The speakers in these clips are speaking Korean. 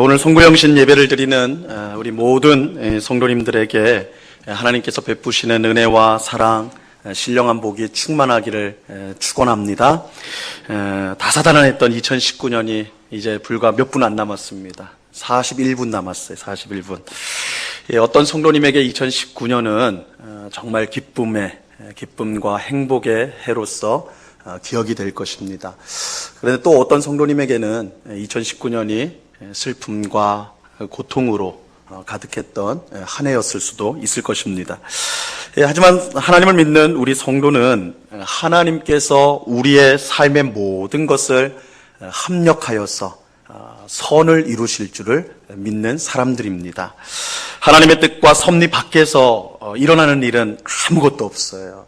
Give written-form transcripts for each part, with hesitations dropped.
오늘 송구영신 예배를 드리는 우리 모든 성도님들에게 하나님께서 베푸시는 은혜와 사랑, 신령한 복이 충만하기를 축원합니다. 다사다난했던 2019년이 이제 불과 몇 분 안 남았습니다. 41분 남았어요. 41분. 어떤 성도님에게 2019년은 정말 기쁨과 행복의 해로서 기억이 될 것입니다. 그런데 또 어떤 성도님에게는 2019년이 슬픔과 고통으로 가득했던 한 해였을 수도 있을 것입니다. 하지만 하나님을 믿는 우리 성도는 하나님께서 우리의 삶의 모든 것을 합력하여서 선을 이루실 줄을 믿는 사람들입니다. 하나님의 뜻과 섭리 밖에서 일어나는 일은 아무것도 없어요.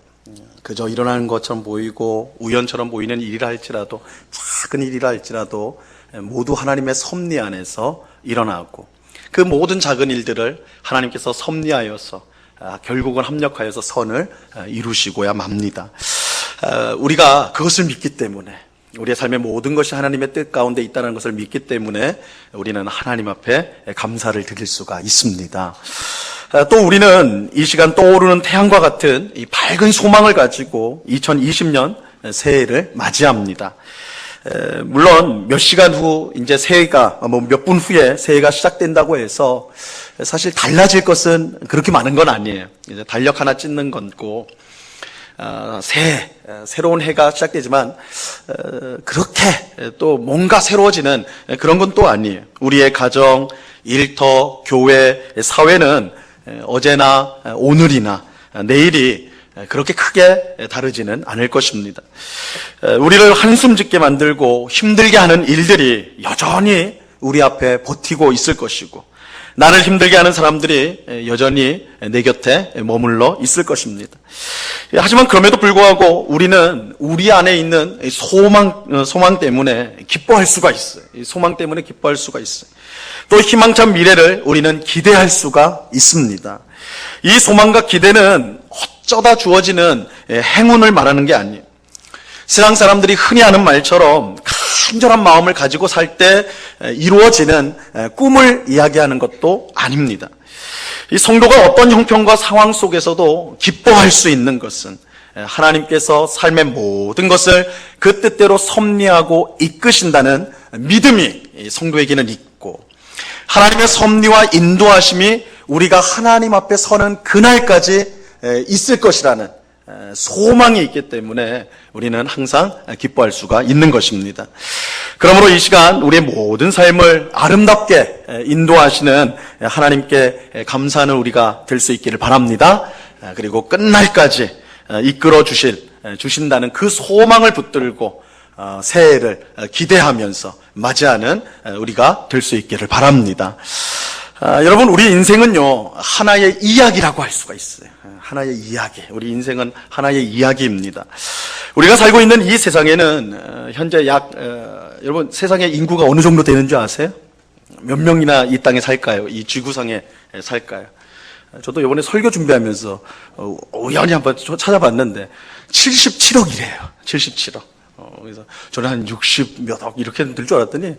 그저 일어나는 것처럼 보이고 우연처럼 보이는 일이라 할지라도, 작은 일이라 할지라도 모두 하나님의 섭리 안에서 일어나고, 그 모든 작은 일들을 하나님께서 섭리하여서 결국은 합력하여서 선을 이루시고야 맙니다. 우리가 그것을 믿기 때문에, 우리의 삶의 모든 것이 하나님의 뜻 가운데 있다는 것을 믿기 때문에 우리는 하나님 앞에 감사를 드릴 수가 있습니다. 또 우리는 이 시간 떠오르는 태양과 같은 이 밝은 소망을 가지고 2020년 새해를 맞이합니다. 물론 몇 시간 후 이제 새해가 몇 분 후에 새해가 시작된다고 해서 사실 달라질 것은 그렇게 많은 건 아니에요. 이제 달력 하나 찢는 건고 새로운 해가 시작되지만 그렇게 또 뭔가 새로워지는 그런 건 또 아니에요. 우리의 가정, 일터, 교회, 사회는 어제나 오늘이나 내일이 그렇게 크게 다르지는 않을 것입니다. 우리를 한숨 짓게 만들고 힘들게 하는 일들이 여전히 우리 앞에 버티고 있을 것이고, 나를 힘들게 하는 사람들이 여전히 내 곁에 머물러 있을 것입니다. 하지만 그럼에도 불구하고 우리는 우리 안에 있는 소망 때문에 기뻐할 수가 있어요. 소망 때문에 기뻐할 수가 있어요. 또 희망찬 미래를 우리는 기대할 수가 있습니다. 이 소망과 기대는 어쩌다 주어지는 행운을 말하는 게 아니에요. 세상 사람들이 흔히 하는 말처럼 간절한 마음을 가지고 살 때 이루어지는 꿈을 이야기하는 것도 아닙니다. 이 성도가 어떤 형편과 상황 속에서도 기뻐할 수 있는 것은 하나님께서 삶의 모든 것을 그 뜻대로 섭리하고 이끄신다는 믿음이 성도에게는 있고, 하나님의 섭리와 인도하심이 우리가 하나님 앞에 서는 그날까지 있을 것이라는 소망이 있기 때문에 우리는 항상 기뻐할 수가 있는 것입니다. 그러므로 이 시간 우리의 모든 삶을 아름답게 인도하시는 하나님께 감사하는 우리가 될 수 있기를 바랍니다. 그리고 끝날까지 이끌어 주신다는 그 소망을 붙들고 새해를 기대하면서 맞이하는 우리가 될 수 있기를 바랍니다. 여러분, 우리 인생은요, 하나의 이야기라고 할 수가 있어요. 하나의 이야기. 우리 인생은 하나의 이야기입니다. 우리가 살고 있는 이 세상에는 현재 여러분, 세상의 인구가 어느 정도 되는 줄 아세요? 몇 명이나 이 땅에 살까요? 이 지구상에 살까요? 저도 이번에 설교 준비하면서 우연히 한번 찾아봤는데 77억이래요. 77억. 그래서 저는 한 60 몇 억 이렇게 될 줄 알았더니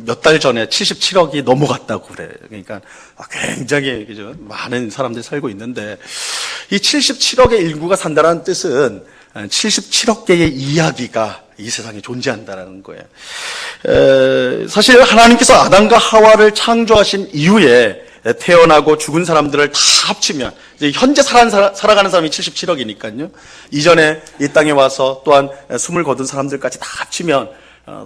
몇 달 전에 77억이 넘어갔다고 그래요. 그러니까 굉장히 많은 사람들이 살고 있는데, 이 77억의 인구가 산다는 뜻은 77억 개의 이야기가 이 세상에 존재한다는 거예요. 사실 하나님께서 아담과 하와를 창조하신 이후에 태어나고 죽은 사람들을 다 합치면, 현재 살아가는 사람이 77억이니까요. 이전에 이 땅에 와서 또한 숨을 거둔 사람들까지 다 합치면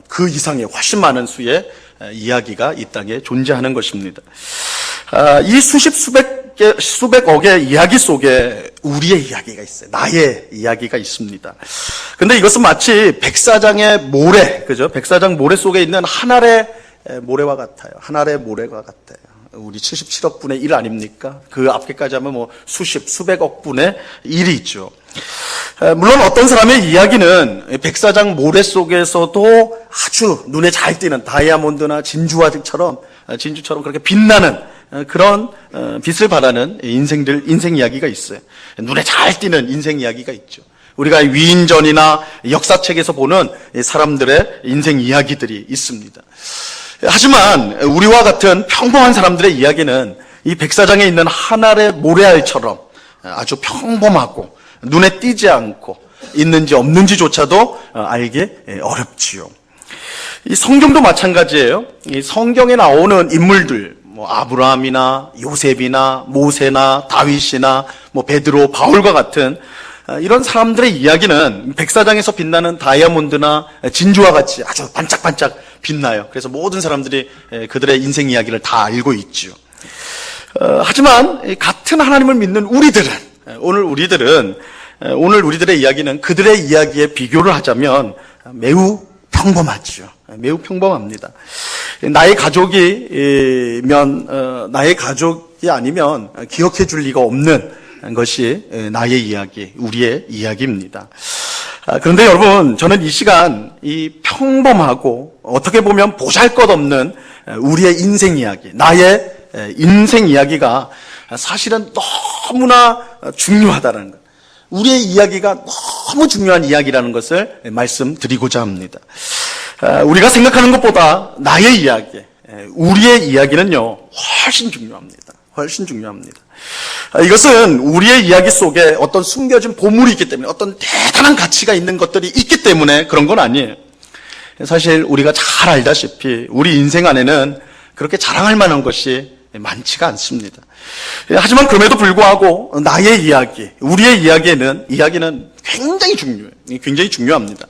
그 이상의 훨씬 많은 수의 이야기가 이 땅에 존재하는 것입니다. 이 수백억의 이야기 속에 우리의 이야기가 있어요. 나의 이야기가 있습니다. 근데 이것은 마치 백사장의 모래, 그죠? 백사장 모래 속에 있는 한 알의 모래와 같아요. 한 알의 모래와 같아요. 우리 77억 분의 1 아닙니까? 그 앞에까지 하면 수백억 분의 1이 있죠. 물론 어떤 사람의 이야기는 백사장 모래 속에서도 아주 눈에 잘 띄는 다이아몬드나 진주처럼 그렇게 빛나는 그런 빛을 발하는 인생 이야기가 있어요. 눈에 잘 띄는 인생 이야기가 있죠. 우리가 위인전이나 역사책에서 보는 사람들의 인생 이야기들이 있습니다. 하지만 우리와 같은 평범한 사람들의 이야기는 이 백사장에 있는 하늘의 모래알처럼 아주 평범하고 눈에 띄지 않고 있는지 없는지조차도 알기 어렵지요. 이 성경도 마찬가지예요. 이 성경에 나오는 인물들, 아브라함이나 요셉이나 모세나 다윗이나 베드로, 바울과 같은 이런 사람들의 이야기는 백사장에서 빛나는 다이아몬드나 진주와 같이 아주 반짝반짝 빛나요. 그래서 모든 사람들이 그들의 인생 이야기를 다 알고 있죠. 하지만 같은 하나님을 믿는 우리들은, 오늘 우리들의 이야기는 그들의 이야기에 비교를 하자면 매우 평범하죠. 매우 평범합니다. 나의 가족이 아니면 기억해 줄 리가 없는 것이 나의 이야기, 우리의 이야기입니다. 그런데 여러분, 저는 이 시간 이 평범하고 어떻게 보면 보잘것없는 우리의 인생 이야기, 나의 인생 이야기가 사실은 너무나 중요하다는 것, 우리의 이야기가 너무 중요한 이야기라는 것을 말씀드리고자 합니다. 우리가 생각하는 것보다 나의 이야기, 우리의 이야기는요, 훨씬 중요합니다. 훨씬 중요합니다. 이것은 우리의 이야기 속에 어떤 숨겨진 보물이 있기 때문에, 어떤 대단한 가치가 있는 것들이 있기 때문에 그런 건 아니에요. 사실 우리가 잘 알다시피 우리 인생 안에는 그렇게 자랑할 만한 것이 많지가 않습니다. 하지만 그럼에도 불구하고 나의 이야기, 우리의 이야기는 굉장히 중요해요. 굉장히 중요합니다.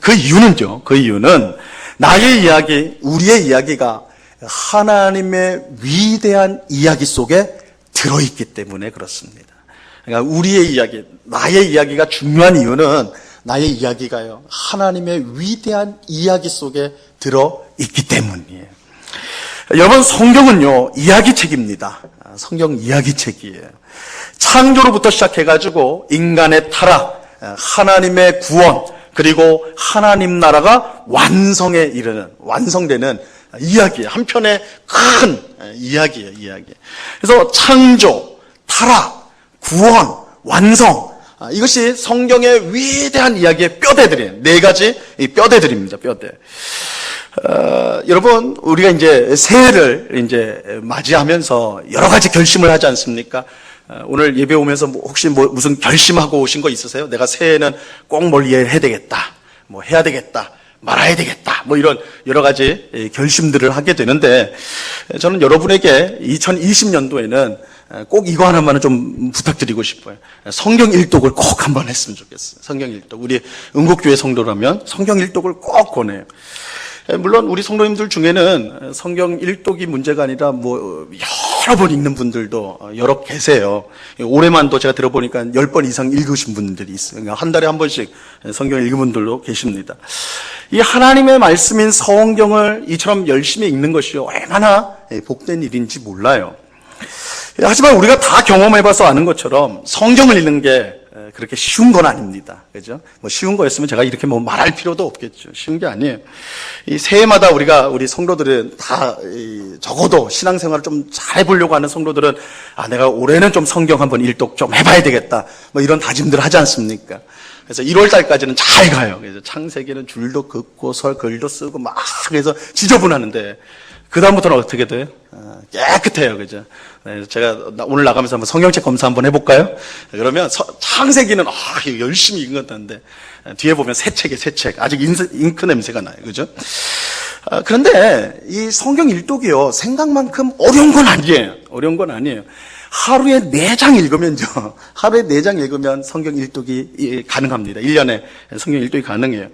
그 이유는 나의 이야기, 우리의 이야기가 하나님의 위대한 이야기 속에 들어있기 때문에 그렇습니다. 그러니까 우리의 이야기, 나의 이야기가 중요한 이유는 나의 이야기가요, 하나님의 위대한 이야기 속에 들어있기 때문이에요. 여러분, 성경은요, 이야기책입니다. 성경 이야기책이에요. 창조로부터 시작해가지고 인간의 타락, 하나님의 구원, 그리고 하나님 나라가 완성되는 이야기예요. 한편의 큰 이야기예요, 이야기. 그래서 창조, 타락, 구원, 완성, 이것이 성경의 위대한 이야기의 뼈대들이에요. 4가지 뼈대들입니다, 뼈대. 여러분, 우리가 이제 새해를 맞이하면서 여러 가지 결심을 하지 않습니까? 오늘 예배 오면서 혹시 무슨 결심하고 오신 거 있으세요? 내가 새해에는 꼭 뭘 해야 되겠다, 해야 되겠다, 말아야 되겠다, 이런 여러 가지 결심들을 하게 되는데, 저는 여러분에게 2020년도에는 꼭 이거 하나만은 좀 부탁드리고 싶어요. 성경 일독을 꼭 한번 했으면 좋겠어요. 성경 일독. 우리 은국교회 성도라면 성경 일독을 꼭 권해요. 물론 우리 성도님들 중에는 성경 일독이 문제가 아니라 여러 번 읽는 분들도 여러 계세요. 올해만도 제가 들어보니까 10번 이상 읽으신 분들이 있어요. 그러니까 한 달에 한 번씩 성경을 읽은 분들도 계십니다. 이 하나님의 말씀인 성경을 이처럼 열심히 읽는 것이 얼마나 복된 일인지 몰라요. 하지만 우리가 다 경험해봐서 아는 것처럼 성경을 읽는 게 그렇게 쉬운 건 아닙니다. 그죠? 쉬운 거였으면 제가 이렇게 말할 필요도 없겠죠. 쉬운 게 아니에요. 이 새해마다 우리 성도들은 다, 적어도 신앙생활을 좀 잘해보려고 하는 성도들은, 내가 올해는 좀 성경 한번 일독 좀 해봐야 되겠다. 이런 다짐들을 하지 않습니까? 그래서 1월 달까지는 잘 가요. 그래서 창세기는 줄도 긋고 글도 쓰고 그래서 지저분하는데, 그다음부터는 어떻게 돼요? 깨끗해요. 그죠? 제가 오늘 나가면서 한번 성경책 검사 한번 해볼까요? 그러면 창세기는 열심히 읽은 것같은데 뒤에 보면 새 책이에요, 새 책. 아직 잉크 냄새가 나요. 그죠? 그런데 이 성경 일독이요, 생각만큼 어려운 건 아니에요. 어려운 건 아니에요. 하루에 4장 읽으면요, 하루에 4장 읽으면 성경 일독이 가능합니다. 1년에 성경 일독이 가능해요.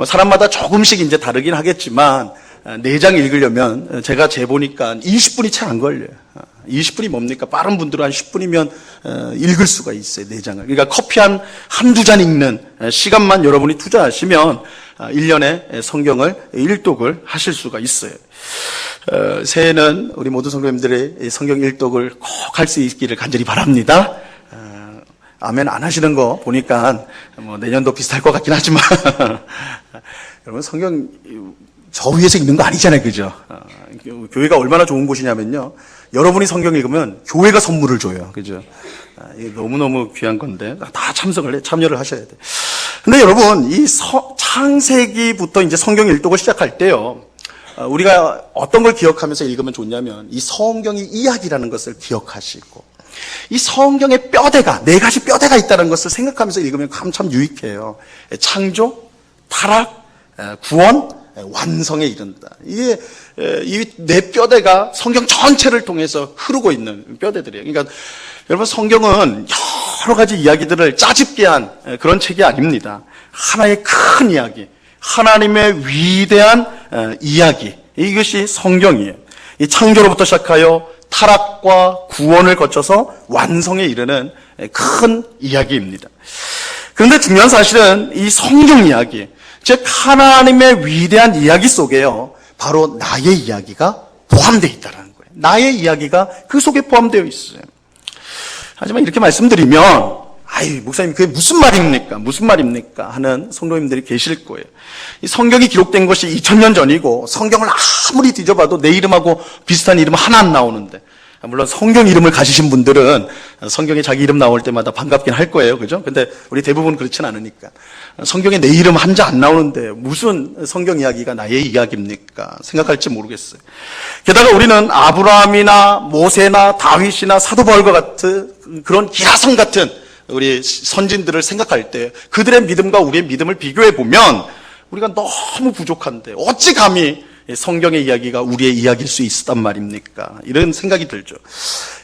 사람마다 조금씩 이제 다르긴 하겠지만, 4장 읽으려면 제가 재보니까 20분이 채 안 걸려요. 20분이 뭡니까? 빠른 분들은 한 10분이면 읽을 수가 있어요, 4장을. 그러니까 커피 한두 잔 읽는 시간만 여러분이 투자하시면 1년에 성경을 일독을 하실 수가 있어요. 새해에는 우리 모든 성도님들의 성경 일독을 꼭 할 수 있기를 간절히 바랍니다. 아멘 안 하시는 거 보니까 내년도 비슷할 것 같긴 하지만 여러분, 성경 저 위에서 읽는 거 아니잖아요, 그죠? 교회가 얼마나 좋은 곳이냐면요, 여러분이 성경 읽으면 교회가 선물을 줘요, 그죠? 이게 너무너무 귀한 건데 다 참여를 하셔야 돼. 근데 여러분, 이 창세기부터 이제 성경 일독을 시작할 때요, 우리가 어떤 걸 기억하면서 읽으면 좋냐면 이 성경이 이야기라는 것을 기억하시고 이 성경의 뼈대가, 네 가지 뼈대가 있다는 것을 생각하면서 읽으면 참 유익해요. 창조, 타락, 구원, 완성에 이른다. 이게 이 네 뼈대가 성경 전체를 통해서 흐르고 있는 뼈대들이에요. 그러니까 여러분, 성경은 여러 가지 이야기들을 짜집게 한 그런 책이 아닙니다. 하나의 큰 이야기, 하나님의 위대한 이야기, 이것이 성경이에요. 이 창조로부터 시작하여 타락과 구원을 거쳐서 완성에 이르는 큰 이야기입니다. 그런데 중요한 사실은 이 성경 이야기, 즉 하나님의 위대한 이야기 속에요, 바로 나의 이야기가 포함되어 있다는 거예요. 나의 이야기가 그 속에 포함되어 있어요. 하지만 이렇게 말씀드리면, 아이, 목사님, 그게 무슨 말입니까? 무슨 말입니까? 하는 성도님들이 계실 거예요. 이 성경이 기록된 것이 2000년 전이고, 성경을 아무리 뒤져봐도 내 이름하고 비슷한 이름 하나 안 나오는데, 물론 성경 이름을 가지신 분들은 성경에 자기 이름 나올 때마다 반갑긴 할 거예요. 그죠? 근데 우리 대부분 그렇진 않으니까. 성경에 내 이름 한자 안 나오는데 무슨 성경 이야기가 나의 이야기입니까? 생각할지 모르겠어요. 게다가 우리는 아브라함이나 모세나 다윗이나 사도 바울과 같은 그런 기라성 같은 우리 선진들을 생각할 때 그들의 믿음과 우리의 믿음을 비교해 보면 우리가 너무 부족한데 어찌 감히 성경의 이야기가 우리의 이야기일 수 있었단 말입니까? 이런 생각이 들죠.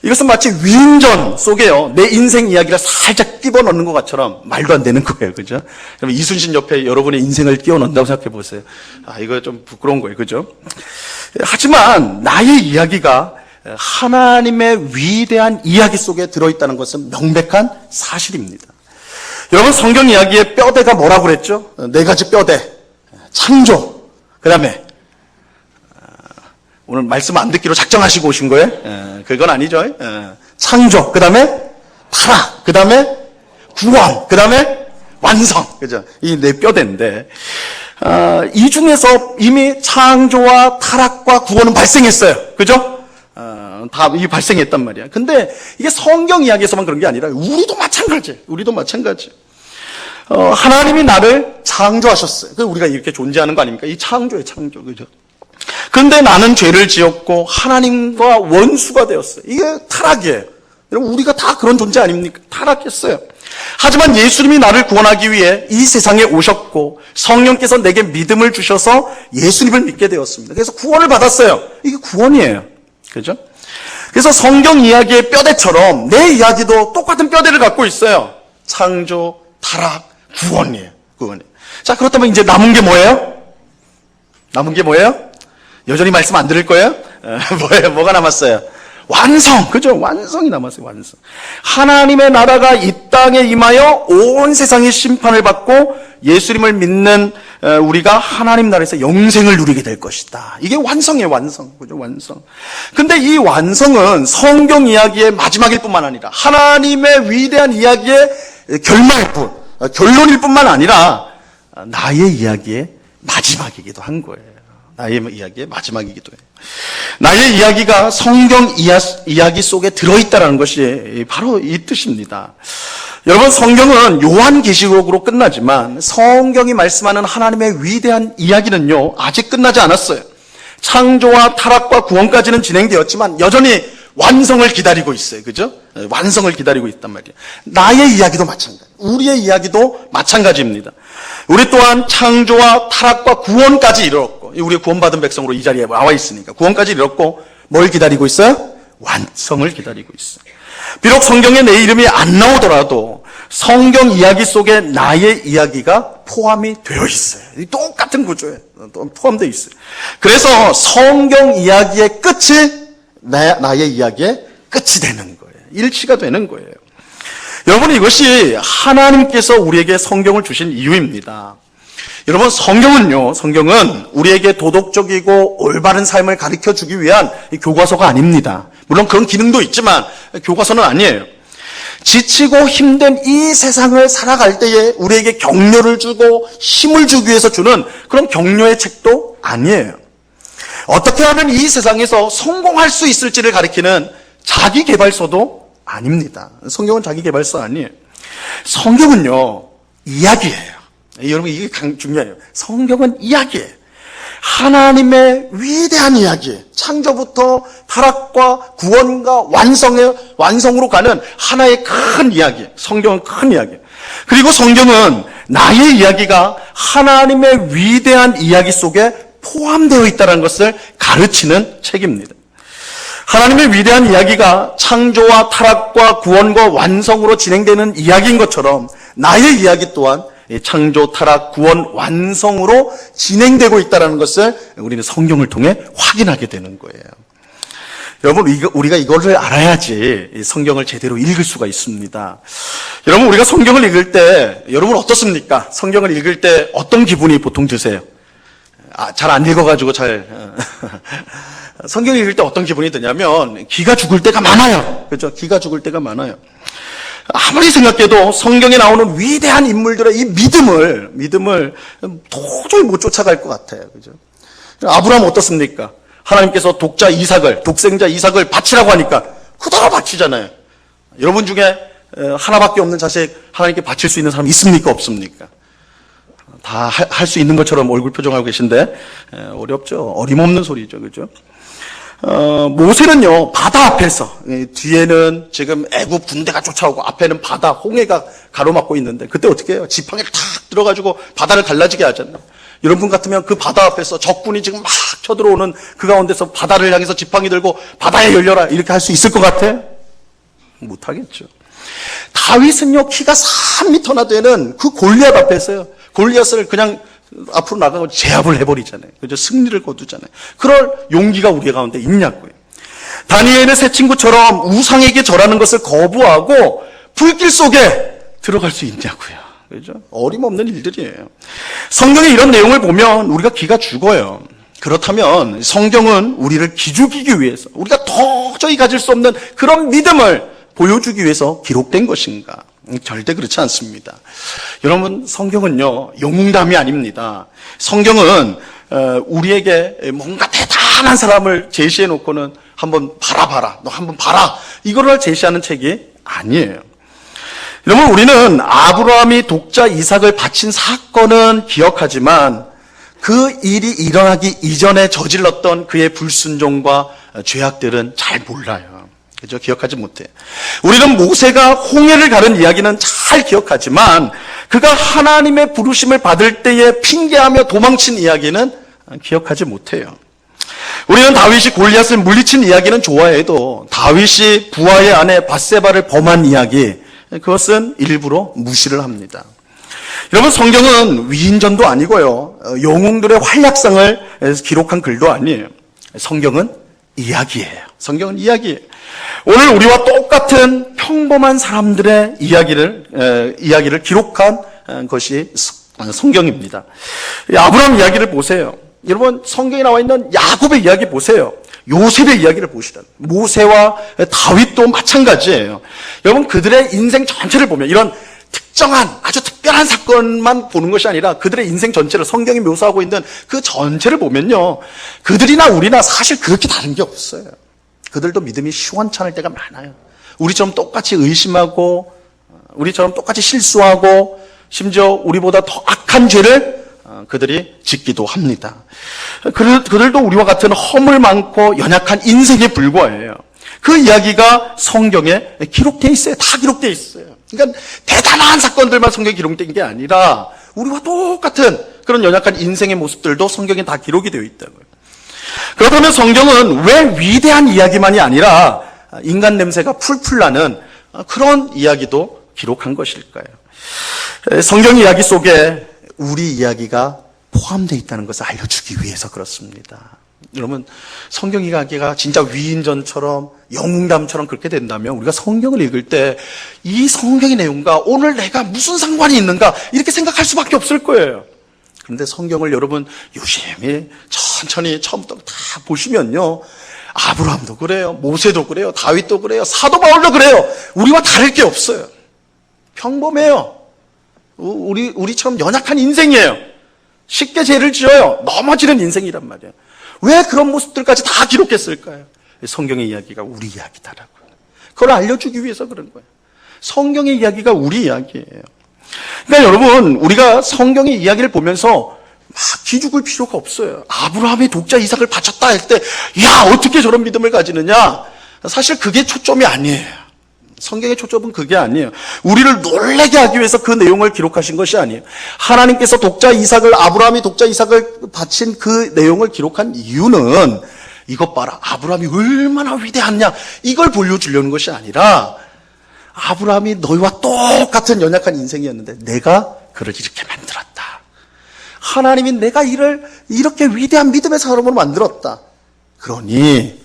이것은 마치 위인전 속에요, 내 인생 이야기를 살짝 끼워 넣는 것처럼 말도 안 되는 거예요. 그죠? 그럼 이순신 옆에 여러분의 인생을 끼워 넣는다고 생각해 보세요. 아, 이거 좀 부끄러운 거예요. 그죠? 하지만 나의 이야기가 하나님의 위대한 이야기 속에 들어있다는 것은 명백한 사실입니다. 여러분, 성경 이야기의 뼈대가 뭐라고 그랬죠? 네 가지 뼈대. 창조, 그 다음에 오늘 말씀 안 듣기로 작정하시고 오신 거예요? 그건 아니죠. 창조, 그 다음에 타락, 그 다음에 구원, 그 다음에 완성. 그죠? 이 네 뼈대인데, 이 중에서 이미 창조와 타락과 구원은 발생했어요. 그죠? 다 이게 발생했단 말이야. 근데 이게 성경 이야기에서만 그런 게 아니라 우리도 마찬가지. 우리도 마찬가지. 하나님이 나를 창조하셨어요. 그래서 우리가 이렇게 존재하는 거 아닙니까? 이 창조예요, 창조. 그죠? 그런데 나는 죄를 지었고 하나님과 원수가 되었어요. 이게 타락이에요. 여러분, 우리가 다 그런 존재 아닙니까? 타락했어요. 하지만 예수님이 나를 구원하기 위해 이 세상에 오셨고 성령께서 내게 믿음을 주셔서 예수님을 믿게 되었습니다. 그래서 구원을 받았어요. 이게 구원이에요. 그죠? 그래서 성경 이야기의 뼈대처럼 내 이야기도 똑같은 뼈대를 갖고 있어요. 창조, 타락, 구원이에요. 구원이에요. 자, 그렇다면 이제 남은 게 뭐예요? 남은 게 뭐예요? 여전히 말씀 안 들을 거예요? 뭐예요? 뭐가 남았어요? 완성! 그죠? 완성이 남았어요, 완성. 하나님의 나라가 이 땅에 임하여 온 세상의 심판을 받고 예수님을 믿는 우리가 하나님 나라에서 영생을 누리게 될 것이다. 이게 완성이에요, 완성. 그죠? 완성. 근데 이 완성은 성경 이야기의 마지막일 뿐만 아니라 하나님의 위대한 이야기의 결론일 뿐만 아니라 나의 이야기의 마지막이기도 한 거예요. 나의 이야기의 마지막이기도 해요. 나의 이야기가 성경 이야기 속에 들어있다는 것이 바로 이 뜻입니다. 여러분, 성경은 요한계시록으로 끝나지만 성경이 말씀하는 하나님의 위대한 이야기는요, 아직 끝나지 않았어요. 창조와 타락과 구원까지는 진행되었지만 여전히 완성을 기다리고 있어요. 그죠? 완성을 기다리고 있단 말이에요. 나의 이야기도 마찬가지, 우리의 이야기도 마찬가지입니다. 우리 또한 창조와 타락과 구원까지 이르렀고, 우리 구원받은 백성으로 이 자리에 나와 있으니까 구원까지 이르렀고, 뭘 기다리고 있어요? 완성을 기다리고 있어요. 비록 성경에 내 이름이 안 나오더라도 성경 이야기 속에 나의 이야기가 포함이 되어 있어요. 똑같은 구조에 포함되어 있어요. 그래서 성경 이야기의 끝이 나의 이야기의 끝이 되는 거예요. 일치가 되는 거예요. 여러분, 이것이 하나님께서 우리에게 성경을 주신 이유입니다. 여러분, 성경은 우리에게 도덕적이고 올바른 삶을 가르쳐주기 위한 교과서가 아닙니다. 물론 그런 기능도 있지만 교과서는 아니에요. 지치고 힘든 이 세상을 살아갈 때에 우리에게 격려를 주고 힘을 주기 위해서 주는 그런 격려의 책도 아니에요. 어떻게 하면 이 세상에서 성공할 수 있을지를 가리키는 자기계발서도 아닙니다. 성경은 자기계발서 아니에요. 성경은요, 이야기예요. 여러분, 이게 중요해요. 성경은 이야기예요. 하나님의 위대한 이야기, 창조부터 타락과 구원과 완성으로 가는 하나의 큰 이야기, 성경은 큰 이야기. 그리고 성경은 나의 이야기가 하나님의 위대한 이야기 속에 포함되어 있다는 것을 가르치는 책입니다. 하나님의 위대한 이야기가 창조와 타락과 구원과 완성으로 진행되는 이야기인 것처럼 나의 이야기 또한 창조, 타락, 구원, 완성으로 진행되고 있다는 것을 우리는 성경을 통해 확인하게 되는 거예요. 여러분, 우리가 이거를 알아야지 성경을 제대로 읽을 수가 있습니다. 여러분, 우리가 성경을 읽을 때 여러분 어떻습니까? 성경을 읽을 때 어떤 기분이 보통 드세요? 잘 안 읽어가지고 성경을 읽을 때 어떤 기분이 드냐면 기가 죽을 때가 많아요. 그렇죠? 기가 죽을 때가 많아요. 아무리 생각해도 성경에 나오는 위대한 인물들의 이 믿음을 도저히 못 쫓아갈 것 같아요. 그죠? 아브라함 어떻습니까? 하나님께서 독생자 이삭을 바치라고 하니까 그대로 바치잖아요. 여러분 중에 하나밖에 없는 자식 하나님께 바칠 수 있는 사람 있습니까? 없습니까? 다 할 수 있는 것처럼 얼굴 표정하고 계신데 어렵죠. 어림없는 소리죠. 그죠? 모세는요, 바다 앞에서, 뒤에는 지금 애국 군대가 쫓아오고 앞에는 바다, 홍해가 가로막고 있는데, 그때 어떻게 해요? 지팡이를 탁 들어가지고 바다를 갈라지게 하잖아요. 여러분 같으면 그 바다 앞에서 적군이 지금 막 쳐들어오는 그 가운데서 바다를 향해서 지팡이 들고 바다에 열려라, 이렇게 할 수 있을 것 같아? 못하겠죠. 다윗은요, 키가 3m나 되는 그 골리앗 앞에서요, 골리앗을 그냥 앞으로 나가고 제압을 해버리잖아요. 그죠? 승리를 거두잖아요. 그럴 용기가 우리 가운데 있냐고요. 다니엘의 세 친구처럼 우상에게 절하는 것을 거부하고 불길 속에 들어갈 수 있냐고요. 그죠? 어림없는 일들이에요. 성경에 이런 내용을 보면 우리가 기가 죽어요. 그렇다면 성경은 우리를 기죽이기 위해서, 우리가 도저히 가질 수 없는 그런 믿음을 보여주기 위해서 기록된 것인가? 절대 그렇지 않습니다. 여러분, 성경은요, 영웅담이 아닙니다. 성경은 우리에게 뭔가 대단한 사람을 제시해 놓고는 한번 바라봐라, 너 한번 봐라, 이거를 제시하는 책이 아니에요. 여러분, 우리는 아브라함이 독자 이삭을 바친 사건은 기억하지만 그 일이 일어나기 이전에 저질렀던 그의 불순종과 죄악들은 잘 몰라요. 그죠? 기억하지 못해. 우리는 모세가 홍해를 가른 이야기는 잘 기억하지만 그가 하나님의 부르심을 받을 때에 핑계하며 도망친 이야기는 기억하지 못해요. 우리는 다윗이 골리앗을 물리친 이야기는 좋아해도 다윗이 부하의 아내 밧세바를 범한 이야기, 그것은 일부러 무시를 합니다. 여러분, 성경은 위인전도 아니고요, 영웅들의 활약상을 기록한 글도 아니에요. 성경은 이야기예요. 성경은 이야기예요. 오늘 우리와 똑같은 평범한 사람들의 이야기를 기록한 것이 성경입니다. 아브라함 이야기를 보세요. 여러분, 성경에 나와 있는 야곱의 이야기 보세요. 요셉의 이야기를 보시라. 모세와 다윗도 마찬가지예요. 여러분, 그들의 인생 전체를 보면 이런 특정한 아주 특별한 사건만 보는 것이 아니라 그들의 인생 전체를 성경이 묘사하고 있는 그 전체를 보면요, 그들이나 우리나 사실 그렇게 다른 게 없어요. 그들도 믿음이 시원찮을 때가 많아요. 우리처럼 똑같이 의심하고, 우리처럼 똑같이 실수하고, 심지어 우리보다 더 악한 죄를 그들이 짓기도 합니다. 그들도 우리와 같은 허물 많고 연약한 인생에 불과해요. 그 이야기가 성경에 기록되어 있어요. 다 기록되어 있어요. 그러니까 대단한 사건들만 성경에 기록된 게 아니라 우리와 똑같은 그런 연약한 인생의 모습들도 성경에 다 기록이 되어 있다고요. 그렇다면 성경은 왜 위대한 이야기만이 아니라 인간 냄새가 풀풀 나는 그런 이야기도 기록한 것일까요? 성경 이야기 속에 우리 이야기가 포함되어 있다는 것을 알려주기 위해서 그렇습니다. 여러분, 성경 이야기가 진짜 위인전처럼 영웅담처럼 그렇게 된다면 우리가 성경을 읽을 때 이 성경의 내용과 오늘 내가 무슨 상관이 있는가 이렇게 생각할 수밖에 없을 거예요. 그런데 성경을 여러분 유심히 천천히 처음부터 다 보시면요, 아브라함도 그래요, 모세도 그래요, 다윗도 그래요, 사도 바울도 그래요. 우리와 다를 게 없어요. 평범해요. 우리처럼 연약한 인생이에요. 쉽게 죄를 지어요. 넘어지는 인생이란 말이에요. 왜 그런 모습들까지 다 기록했을까요? 성경의 이야기가 우리 이야기다라고요. 그걸 알려주기 위해서 그런 거예요. 성경의 이야기가 우리 이야기예요. 그러니까 여러분, 우리가 성경의 이야기를 보면서 기죽을 필요가 없어요. 아브라함이 독자 이삭을 바쳤다 할 때, 야, 어떻게 저런 믿음을 가지느냐? 사실 그게 초점이 아니에요. 성경의 초점은 그게 아니에요. 우리를 놀라게 하기 위해서 그 내용을 기록하신 것이 아니에요. 하나님께서 아브라함이 독자 이삭을 바친 그 내용을 기록한 이유는 이것 봐라, 아브라함이 얼마나 위대하냐, 이걸 보여주려는 것이 아니라, 아브라함이 너희와 똑같은 연약한 인생이었는데 내가 그를 이렇게 만들었다. 하나님이 내가 이를 이렇게 위대한 믿음의 사람으로 만들었다. 그러니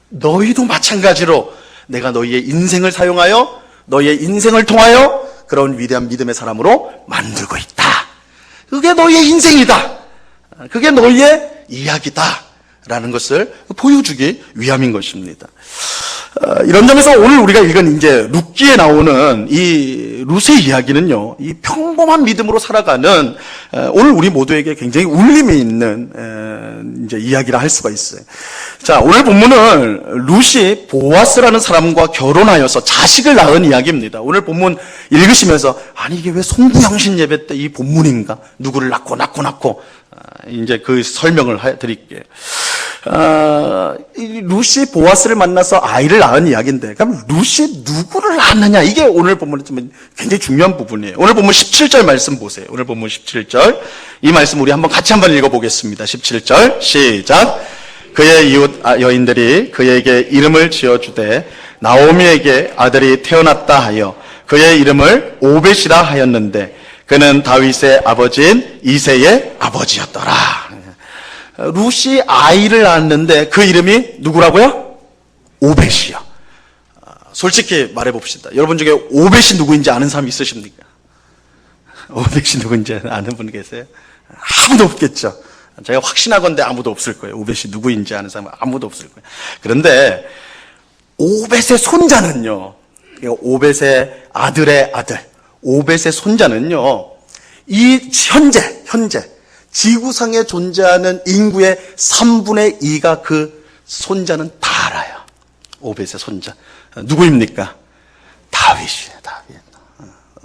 너희도 마찬가지로 내가 너희의 인생을 사용하여 너희의 인생을 통하여 그런 위대한 믿음의 사람으로 만들고 있다. 그게 너희의 인생이다. 그게 너희의 이야기다. 라는 것을 보여주기 위함인 것입니다. 이런 점에서 오늘 우리가 읽은 이제 룻기에 나오는 이 룻의 이야기는요, 이 평범한 믿음으로 살아가는 오늘 우리 모두에게 굉장히 울림이 있는 이제 이야기라 할 수가 있어요. 자, 오늘 본문은 룻이 보아스라는 사람과 결혼하여서 자식을 낳은 이야기입니다. 오늘 본문 읽으시면서 아니 이게 왜 송구영신 예배 때 이 본문인가? 누구를 낳고 이제 그 설명을 드릴게요. 이 룻이 보아스를 만나서 아이를 낳은 이야기인데, 그럼 룻이 누구를 낳았느냐? 이게 오늘 본문에 좀 굉장히 중요한 부분이에요. 오늘 본문 17절 말씀 보세요. 오늘 본문 17절. 이 말씀 우리 같이 한번 읽어보겠습니다. 17절, 시작. 그의 이웃 여인들이 그에게 이름을 지어주되 나오미에게 아들이 태어났다 하여 그의 이름을 오벳이라 하였는데 그는 다윗의 아버지인 이새의 아버지였더라. 룻이 아이를 낳았는데 그 이름이 누구라고요? 오벳이요. 솔직히 말해봅시다. 여러분 중에 오벳이 누구인지 아는 사람 있으십니까? 오벳이 누구인지 아는 분 계세요? 아무도 없겠죠. 제가 확신하건대 아무도 없을 거예요. 오벳이 누구인지 아는 사람은 아무도 없을 거예요. 그런데 오벳의 손자는요, 오벳의 아들의 아들, 오벳의 손자는요, 이 현재 지구상에 존재하는 인구의 3분의 2가 그 손자는 다 알아요. 오벳의 손자. 누구입니까? 다윗이에요,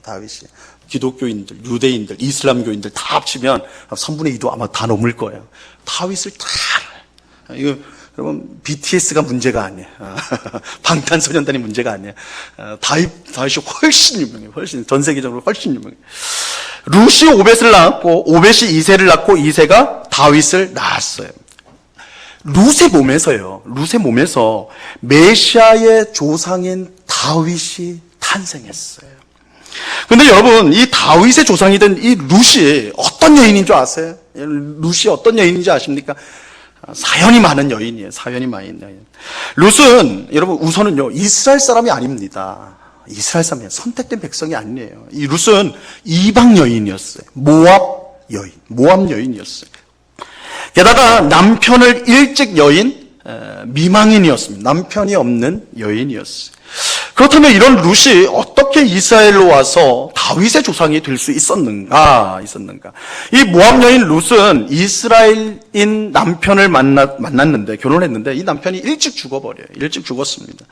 다윗이. 기독교인들, 유대인들, 이슬람교인들 다 합치면 3분의 2도 아마 다 넘을 거예요. 다윗을 다 알아요. 이거, 여러분, BTS가 문제가 아니에요. 방탄소년단이 문제가 아니에요. 다윗이 훨씬 유명해요. 전 세계적으로 훨씬 유명해요. 룻이 오벳을 낳았고, 오벳이 이새를 낳고, 이새가 다윗을 낳았어요. 룻의 몸에서 메시아의 조상인 다윗이 탄생했어요. 근데 여러분, 이 다윗의 조상이 된 이 룻이 어떤 여인인 줄 아세요? 룻이 어떤 여인인지 아십니까? 사연이 많은 여인이에요. 사연이 많은 여인. 룻은, 여러분, 우선은요, 이스라엘 사람이 아닙니다. 이스라엘 사람이 선택된 백성이 아니에요. 이 룻은 이방 여인이었어요. 모압 여인이었어요. 게다가 남편을 일찍 미망인이었습니다. 남편이 없는 여인이었어요. 그렇다면 이런 룻이 어떻게 이스라엘로 와서 다윗의 조상이 될 수 있었는가? 이 모압 여인 룻은 이스라엘인 남편을 만났는데, 결혼했는데, 이 남편이 일찍 죽었습니다.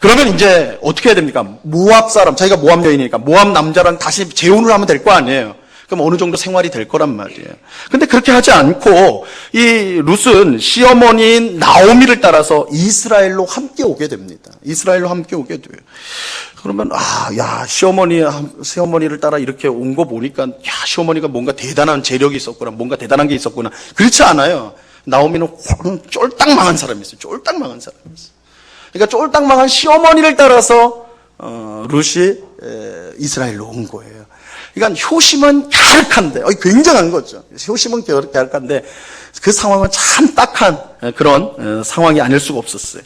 그러면 이제 어떻게 해야 됩니까? 모압 사람, 자기가 모압 여인이니까 모압 남자랑 다시 재혼을 하면 될 거 아니에요. 그럼 어느 정도 생활이 될 거란 말이에요. 근데 그렇게 하지 않고 이 룻은 시어머니인 나오미를 따라서 이스라엘로 함께 오게 됩니다. 그러면 시어머니를 따라 이렇게 온 거 보니까 시어머니가 뭔가 대단한 재력이 있었구나, 뭔가 대단한 게 있었구나. 그렇지 않아요. 나오미는 쫄딱 망한 사람이었어요. 그러니까 쫄딱 망한 시어머니를 따라서 룻이 이스라엘로 온 거예요. 그러니까 효심은 갸륵한데, 굉장한 거죠. 효심은 갸륵한데 그 상황은 참 딱한 그런 상황이 아닐 수가 없었어요.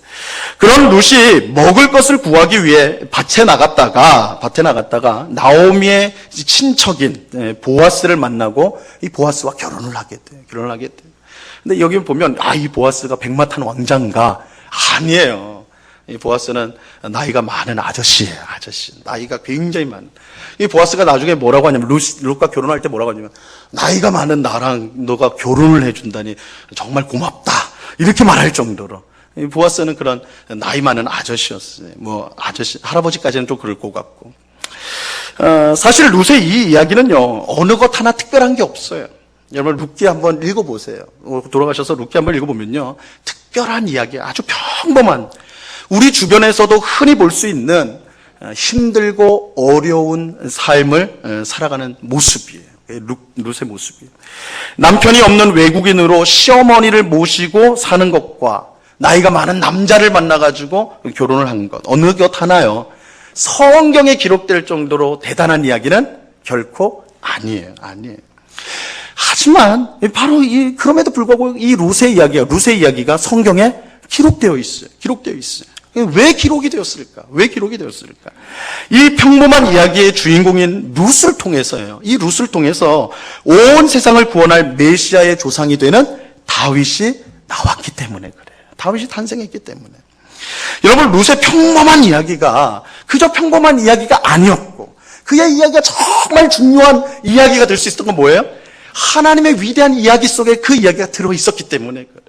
그런 룻이 먹을 것을 구하기 위해 밭에 나갔다가 나오미의 친척인 보아스를 만나고 이 보아스와 결혼을 하게 돼요. 근데 여기 보면 이 보아스가 백마탄 왕자인가? 아니에요. 이 보아스는 나이가 많은 아저씨예요. 나이가 굉장히 많은. 이 보아스가 나중에 뭐라고 하냐면, 룻과 결혼할 때 뭐라고 하냐면, 나이가 많은 나랑 너가 결혼을 해준다니 정말 고맙다. 이렇게 말할 정도로. 이 보아스는 그런 나이 많은 아저씨였어요. 할아버지까지는 좀 그럴 것 같고. 사실 룻의 이 이야기는요, 어느 것 하나 특별한 게 없어요. 여러분 룻기 한번 읽어보세요. 돌아가셔서 룻기 한번 읽어보면요, 특별한 이야기, 아주 평범한, 우리 주변에서도 흔히 볼 수 있는 힘들고 어려운 삶을 살아가는 모습이에요. 룻의 모습이에요. 남편이 없는 외국인으로 시어머니를 모시고 사는 것과 나이가 많은 남자를 만나가지고 결혼을 한 것, 어느 것 하나요? 성경에 기록될 정도로 대단한 이야기는 결코 아니에요. 하지만 바로 그럼에도 불구하고 이 룻의 이야기가 성경에 기록되어 있어요. 왜 기록이 되었을까? 이 평범한 이야기의 주인공인 룻을 통해서요. 이 룻을 통해서 온 세상을 구원할 메시아의 조상이 되는 다윗이 나왔기 때문에 그래요. 다윗이 탄생했기 때문에. 여러분, 룻의 평범한 이야기가 그저 평범한 이야기가 아니었고, 그의 이야기가 정말 중요한 이야기가 될 수 있었던 건 뭐예요? 하나님의 위대한 이야기 속에 그 이야기가 들어있었기 때문에 그래요.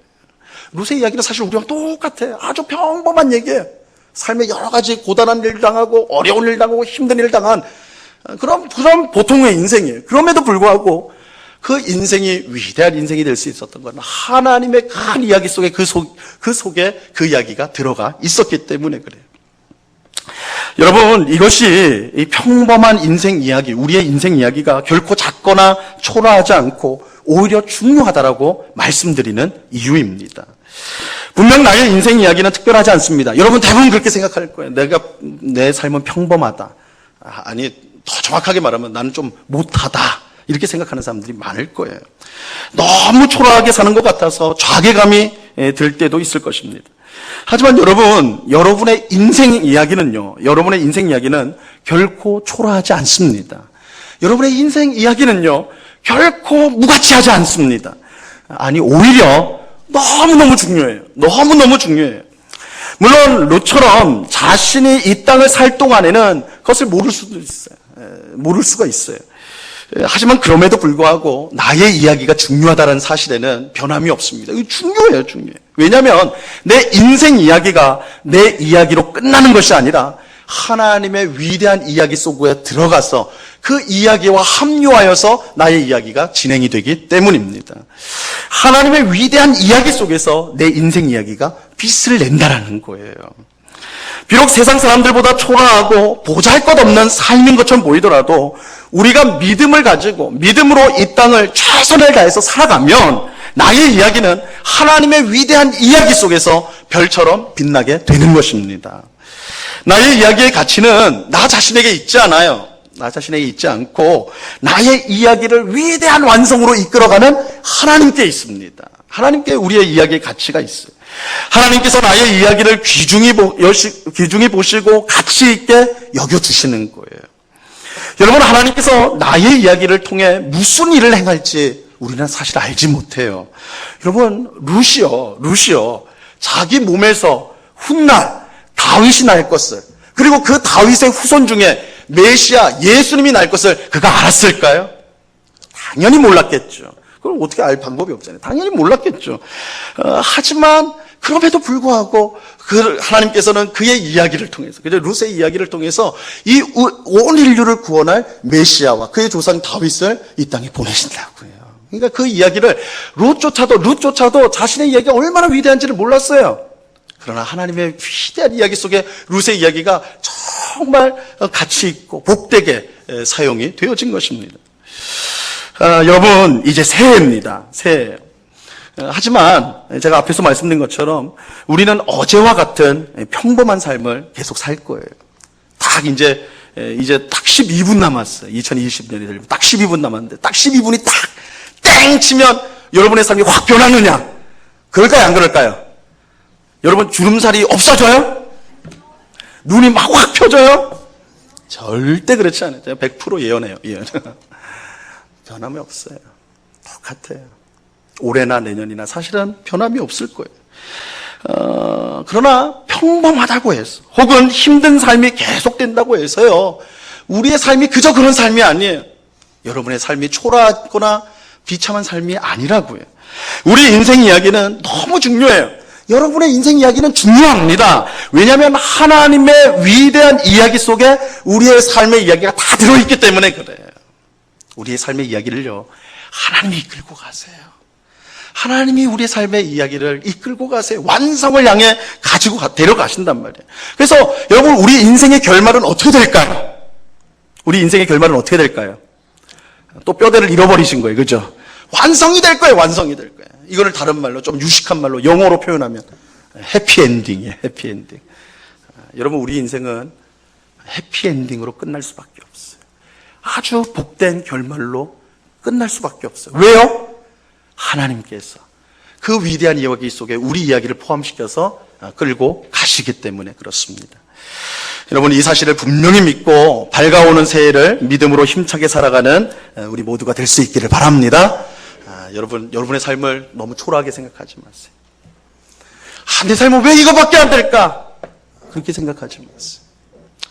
룻의 이야기는 사실 우리랑 똑같아요. 아주 평범한 얘기예요. 삶에 여러 가지 고단한 일 당하고 어려운 일 당하고 힘든 일 당한 그런 보통의 인생이에요. 그럼에도 불구하고 그 인생이 위대한 인생이 될 수 있었던 건 하나님의 큰 이야기 속에 그 속에 그 이야기가 들어가 있었기 때문에 그래요. 여러분, 이것이 이 평범한 인생 이야기, 우리의 인생 이야기가 결코 작거나 초라하지 않고 오히려 중요하다라고 말씀드리는 이유입니다. 분명 나의 인생 이야기는 특별하지 않습니다. 여러분 대부분 그렇게 생각할 거예요. 내 삶은 평범하다. 아니, 더 정확하게 말하면 나는 좀 못하다. 이렇게 생각하는 사람들이 많을 거예요. 너무 초라하게 사는 것 같아서 좌괴감이 들 때도 있을 것입니다. 하지만 여러분의 인생 이야기는 결코 초라하지 않습니다. 여러분의 인생 이야기는요, 결코 무가치하지 않습니다. 아니, 오히려 너무너무 중요해요. 물론 룻처럼 자신이 이 땅을 살 동안에는 그것을 모를 수가 있어요. 하지만 그럼에도 불구하고 나의 이야기가 중요하다는 사실에는 변함이 없습니다. 이거 중요해요. 왜냐하면 내 인생 이야기가 내 이야기로 끝나는 것이 아니라 하나님의 위대한 이야기 속에 들어가서 그 이야기와 합류하여서 나의 이야기가 진행이 되기 때문입니다. 하나님의 위대한 이야기 속에서 내 인생 이야기가 빛을 낸다라는 거예요. 비록 세상 사람들보다 초라하고 보잘것없는 삶인 것처럼 보이더라도 우리가 믿음을 가지고 믿음으로 이 땅을 최선을 다해서 살아가면 나의 이야기는 하나님의 위대한 이야기 속에서 별처럼 빛나게 되는 것입니다. 나의 이야기의 가치는 나 자신에게 있지 않아요. 나 자신에게 있지 않고 나의 이야기를 위대한 완성으로 이끌어가는 하나님께 있습니다. 하나님께 우리의 이야기의 가치가 있어요. 하나님께서 나의 이야기를 귀중히 보시고 가치 있게 여겨주시는 거예요. 여러분, 하나님께서 나의 이야기를 통해 무슨 일을 행할지 우리는 사실 알지 못해요. 여러분, 룻이요. 자기 몸에서 훗날 다윗이 날 것을, 그리고 그 다윗의 후손 중에 메시아 예수님이 날 것을 그가 알았을까요? 당연히 몰랐겠죠. 그럼 어떻게 알 방법이 없잖아요. 당연히 몰랐겠죠. 하지만 그럼에도 불구하고 하나님께서는 그의 이야기를 통해서, 룻의 이야기를 통해서 이 온 인류를 구원할 메시아와 그의 조상 다윗을 이 땅에 보내신다고요. 그러니까 그 이야기를 룻조차도 자신의 이야기가 얼마나 위대한지를 몰랐어요. 그러나 하나님의 위대한 이야기 속에 룻의 이야기가 정말 가치 있고 복되게 사용이 되어진 것입니다. 여러분, 이제 새해입니다. 새해예요. 하지만 제가 앞에서 말씀드린 것처럼 우리는 어제와 같은 평범한 삶을 계속 살 거예요. 이제 딱 12분 남았어요. 2020년이 되려면 딱 12분 남았는데 딱 12분이 딱 땡 치면 여러분의 삶이 확 변하느냐? 그럴까요? 안 그럴까요? 여러분, 주름살이 없어져요? 눈이 막 확 펴져요? 절대 그렇지 않아요. 제가 100% 예언해요. 변함이 없어요. 똑같아요. 올해나 내년이나 사실은 변함이 없을 거예요. 그러나 평범하다고 해서 혹은 힘든 삶이 계속된다고 해서요, 우리의 삶이 그저 그런 삶이 아니에요. 여러분의 삶이 초라하거나 비참한 삶이 아니라고요. 우리 인생 이야기는 너무 중요해요. 여러분의 인생 이야기는 중요합니다. 왜냐하면 하나님의 위대한 이야기 속에 우리의 삶의 이야기가 다 들어있기 때문에 그래요. 우리의 삶의 이야기를요, 하나님이 이끌고 가세요. 하나님이 우리의 삶의 이야기를 이끌고 가세요. 완성을 향해 가지고 데려가신단 말이에요. 그래서 여러분, 우리 인생의 결말은 어떻게 될까요? 우리 인생의 결말은 어떻게 될까요? 또 뼈대를 잃어버리신 거예요. 그죠? 완성이 될 거예요. 완성이 될 거예요. 이거를 다른 말로, 좀 유식한 말로, 영어로 표현하면 해피엔딩이에요. 해피엔딩. 여러분, 우리 인생은 해피엔딩으로 끝날 수밖에 없어요. 아주 복된 결말로 끝날 수밖에 없어요. 왜요? 하나님께서 그 위대한 이야기 속에 우리 이야기를 포함시켜서 끌고 가시기 때문에 그렇습니다. 여러분, 이 사실을 분명히 믿고 밝아오는 새해를 믿음으로 힘차게 살아가는 우리 모두가 될 수 있기를 바랍니다. 여러분의 삶을 너무 초라하게 생각하지 마세요. 내 삶은 왜 이거밖에 안 될까? 그렇게 생각하지 마세요.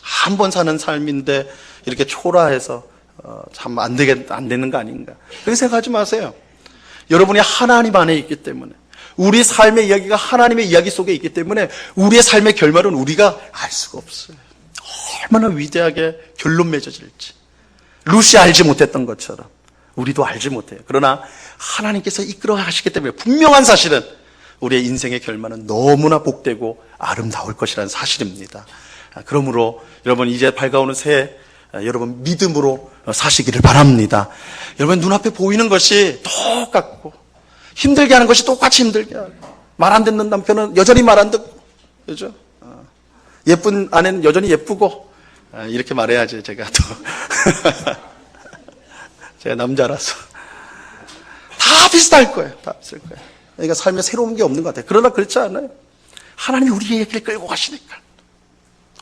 한 번 사는 삶인데 이렇게 초라해서 참 안 되는 거 아닌가? 그렇게 생각하지 마세요. 여러분이 하나님 안에 있기 때문에, 우리 삶의 이야기가 하나님의 이야기 속에 있기 때문에 우리의 삶의 결말은 우리가 알 수가 없어요. 얼마나 위대하게 결론 맺어질지. 루시 알지 못했던 것처럼 우리도 알지 못해요. 그러나 하나님께서 이끌어 가시기 때문에 분명한 사실은 우리의 인생의 결말은 너무나 복되고 아름다울 것이라는 사실입니다. 그러므로 여러분, 이제 밝아오는 새해 여러분 믿음으로 사시기를 바랍니다. 여러분, 눈앞에 보이는 것이 똑같고 힘들게 하는 것이 똑같이 힘들게 하고, 말 안 듣는 남편은 여전히 말 안 듣고, 그죠? 예쁜 아내는 여전히 예쁘고, 이렇게 말해야지 제가 또 제가 남자라서 다 비슷할 거예요. 다 비슷할 거예요. 그러니까 삶에 새로운 게 없는 것 같아요. 그러나 그렇지 않아요. 하나님이 우리 이야기를 끌고 가시니까,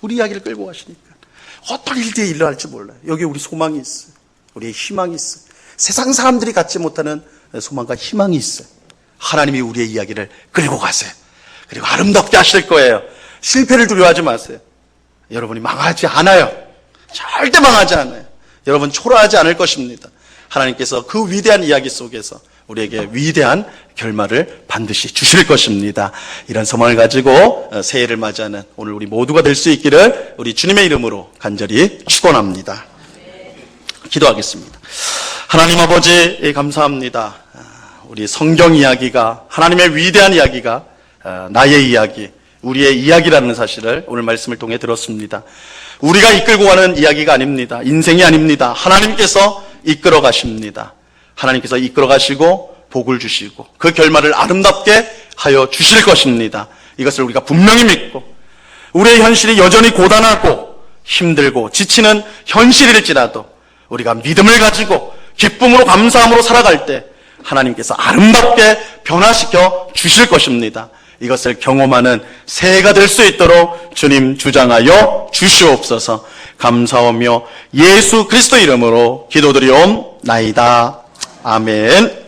우리 이야기를 끌고 가시니까 어떤 일들이 일어날지 몰라요. 여기 우리 소망이 있어요. 우리의 희망이 있어요. 세상 사람들이 갖지 못하는 소망과 희망이 있어요. 하나님이 우리의 이야기를 끌고 가세요. 그리고 아름답게 하실 거예요. 실패를 두려워하지 마세요. 여러분이 망하지 않아요. 절대 망하지 않아요. 여러분 초라하지 않을 것입니다. 하나님께서 그 위대한 이야기 속에서 우리에게 위대한 결말을 반드시 주실 것입니다. 이런 소망을 가지고 새해를 맞이하는 오늘 우리 모두가 될 수 있기를 우리 주님의 이름으로 간절히 축원합니다. 기도하겠습니다. 하나님 아버지, 감사합니다. 우리 성경 이야기가, 하나님의 위대한 이야기가 나의 이야기, 우리의 이야기라는 사실을 오늘 말씀을 통해 들었습니다. 우리가 이끌고 가는 이야기가 아닙니다. 인생이 아닙니다. 하나님께서 이끌어 가십니다. 하나님께서 이끌어 가시고 복을 주시고 그 결말을 아름답게 하여 주실 것입니다. 이것을 우리가 분명히 믿고, 우리의 현실이 여전히 고단하고 힘들고 지치는 현실일지라도 우리가 믿음을 가지고 기쁨으로 감사함으로 살아갈 때 하나님께서 아름답게 변화시켜 주실 것입니다. 이것을 경험하는 새해가 될 수 있도록 주님 주장하여 주시옵소서. 감사하며 예수 그리스도 이름으로 기도드리옵나이다. 아멘.